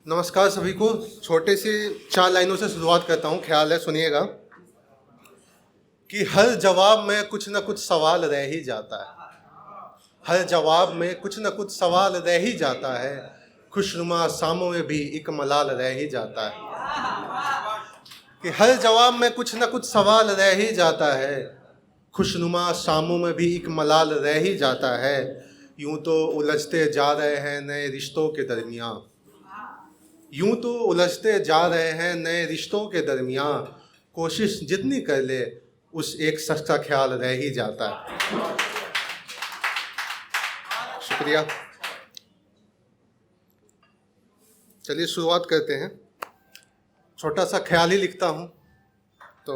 नमस्कार सभी को। छोटे से 4 लाइनों से शुरुआत करता हूँ, ख्याल है सुनिएगा। कि हर जवाब में कुछ न कुछ सवाल रह ही जाता है, हर जवाब में कुछ न कुछ सवाल रह ही जाता है, खुशनुमा शामों में भी एक मलाल रह ही जाता है। कि हर जवाब में कुछ न कुछ सवाल रह ही जाता है, खुशनुमा शामों में भी एक मलाल रह ही जाता है। यूं तो उलझते जा रहे हैं नए रिश्तों के दरमियान, यूं तो उलझते जा रहे हैं नए रिश्तों के दरमियान, कोशिश जितनी कर ले उस एक शख्स का ख्याल रह ही जाता है। शुक्रिया। चलिए शुरुआत करते हैं। छोटा सा ख्याल ही लिखता हूँ तो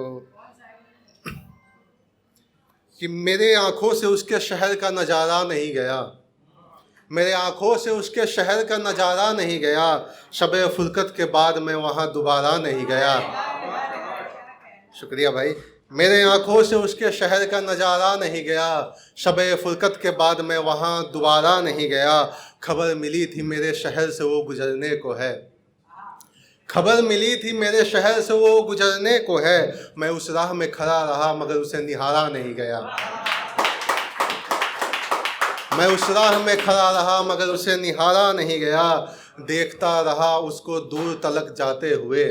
कि मेरे आँखों से उसके शहर का नज़ारा नहीं गया, मेरे आँखों से उसके शहर का नज़ारा नहीं गया, शब-ए फुरकत के बाद मैं वहाँ दोबारा नहीं गया। शुक्रिया भाई। मेरे आँखों से उसके शहर का नज़ारा नहीं गया, शब-ए फुरकत के बाद मैं वहाँ दोबारा नहीं गया। खबर मिली थी मेरे शहर से वो गुजरने को है, खबर मिली थी मेरे शहर से वो गुजरने को है, मैं उस राह में खड़ा रहा मगर उसे निहारा नहीं गया। मैं उस राह में खड़ा रहा मगर उसे निहारा नहीं गया। देखता रहा उसको दूर तलक जाते हुए,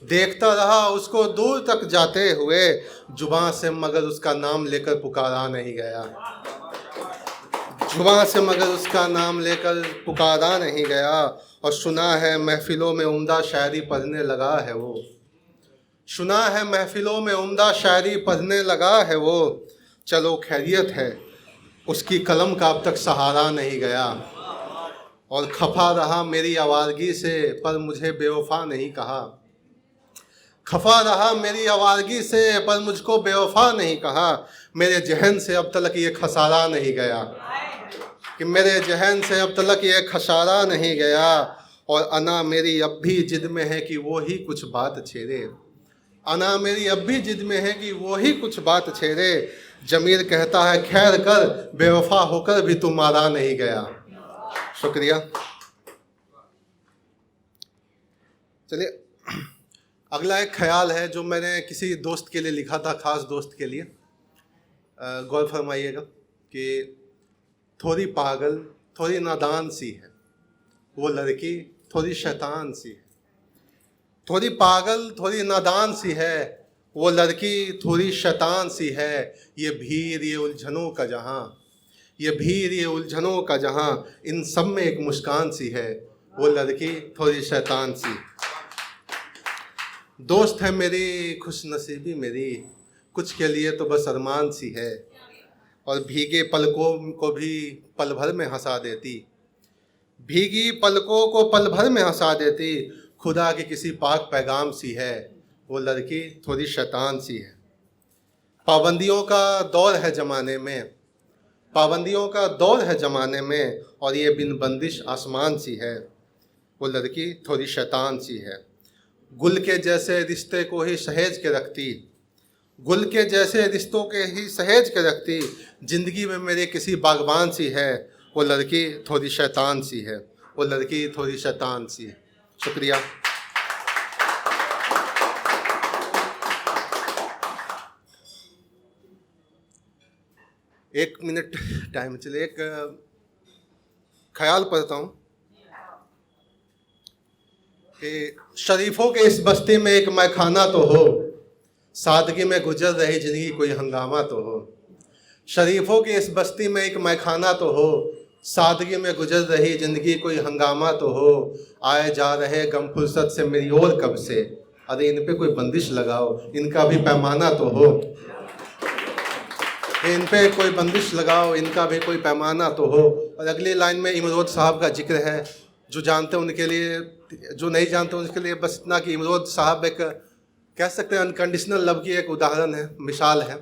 देखता रहा उसको दूर तक जाते हुए, जुबां से मगर उसका नाम लेकर पुकारा नहीं गया, जुबां से मगर उसका नाम लेकर पुकारा नहीं गया। और सुना है महफिलों में उम्दा शायरी पढ़ने लगा है वो, सुना है महफिलों में उम्दा शायरी पढ़ने लगा है वो। चलो खैरियत है, उसकी कलम का अब तक सहारा नहीं गया। और खफा रहा मेरी आवारगी से पर मुझे बेवफा नहीं कहा, खफा रहा मेरी आवारगी से पर मुझको बेवफा नहीं कहा। मेरे जहन से अब तक ये खसारा नहीं गया, कि मेरे जहन से अब तक ये खसारा नहीं गया। और अना मेरी अब भी जिद में है कि वो ही कुछ बात छेड़े, अना मेरी अब भी जिद में है कि वो ही कुछ बात छेड़े। जमीर कहता है खैर कर, बेवफा होकर भी तू मारा नहीं गया। शुक्रिया। चलिए अगला एक ख्याल है जो मैंने किसी दोस्त के लिए लिखा था, खास दोस्त के लिए। गौर फरमाइएगा कि थोड़ी पागल थोड़ी नादान सी है वो लड़की, थोड़ी शैतान सी है। थोड़ी पागल थोड़ी नादान सी है वो लड़की, थोड़ी शैतान सी है। ये भीड़ ये उलझनों का जहां, ये भीड़ ये उलझनों का जहां, इन सब में एक मुस्कान सी है वो लड़की, थोड़ी शैतान सी। दोस्त है मेरी खुश नसीबी मेरी, कुछ के लिए तो बस अरमान सी है। और भीगे पलकों को भी पल भर में हंसा देती, भीगी पलकों को पल भर में हंसा देती। खुदा की किसी पाक पैगाम सी है वो लड़की, थोड़ी शैतान सी है। पाबंदियों का दौर है ज़माने में, पाबंदियों का दौर है ज़माने में, और ये बिन बंदिश आसमान सी है वो लड़की, थोड़ी शैतान सी है। गुल के जैसे रिश्ते को ही सहेज के रखती, गुल के जैसे रिश्तों के ही सहेज के रखती। ज़िंदगी में मेरे किसी बागबान सी है वो लड़की, थोड़ी शैतान सी है वो लड़की, थोड़ी शैतान सी है। शुक्रिया। एक मिनट टाइम चले, एक ख्याल पढ़ता हूँ कि शरीफों के इस बस्ती में एक मैखाना तो हो, सादगी में गुजर रही जिंदगी कोई हंगामा तो हो। शरीफों की इस बस्ती में एक मैखाना तो हो, सादगी में गुजर रही जिंदगी कोई हंगामा तो हो। आए जा रहे गम फुर्सत से मेरी ओर कब से, अरे इन पे कोई बंदिश लगाओ, इनका भी पैमाना तो हो। इन पे कोई बंदिश लगाओ, इनका भी कोई पैमाना तो हो। और अगली लाइन में इमरोज साहब का जिक्र है, जो जानते हैं उनके लिए, जो नहीं जानते उनके लिए बस इतना कि इमरोज साहब एक कह सकते हैं अनकंडीशनल लव की एक उदाहरण है, मिसाल है।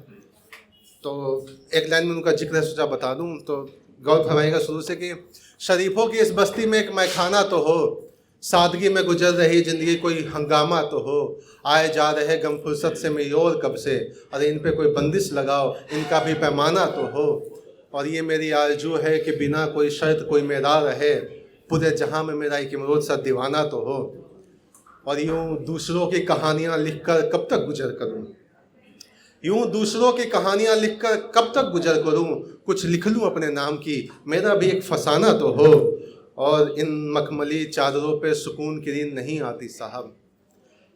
तो एक लाइन में उनका जिक्र है, सोचा बता दूं। तो गौर फरमाइएगा शुरू से कि शरीफों की इस बस्ती में एक मैखाना तो हो, सादगी में गुजर रही ज़िंदगी कोई हंगामा तो हो। आए जा रहे गम फुर्सत से मेरी ओर कब से, अरे इन पे कोई बंदिश लगाओ, इनका भी पैमाना तो हो। और ये मेरी आरजू है कि बिना कोई शर्त कोई मेरा रहे, पूरे जहां में मेरा एक इमरोज सा दीवाना तो हो। और यूं दूसरों की कहानियां लिखकर कब तक गुजर करूं, यूं दूसरों की कहानियां लिखकर कब तक गुजर करूं, कुछ लिख लूं अपने नाम की, मेरा भी एक फसाना तो हो। और इन मखमली चादरों पे सुकून की नींद नहीं आती साहब,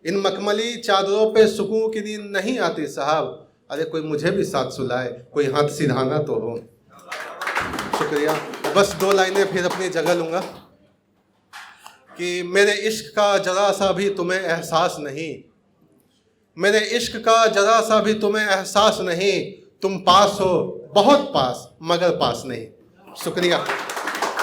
इन मखमली चादरों पे सुकून की नींद नहीं आती साहब। अरे कोई मुझे भी साथ सुलाए, कोई हाथ सिधाना तो हो। शुक्रिया। बस 2 लाइनें फिर अपनी जगह लूँगा कि मेरे इश्क का जरा सा भी तुम्हें एहसास नहीं, मेरे इश्क का जरा सा भी तुम्हें एहसास नहीं, तुम पास हो बहुत पास मगर पास नहीं। शुक्रिया।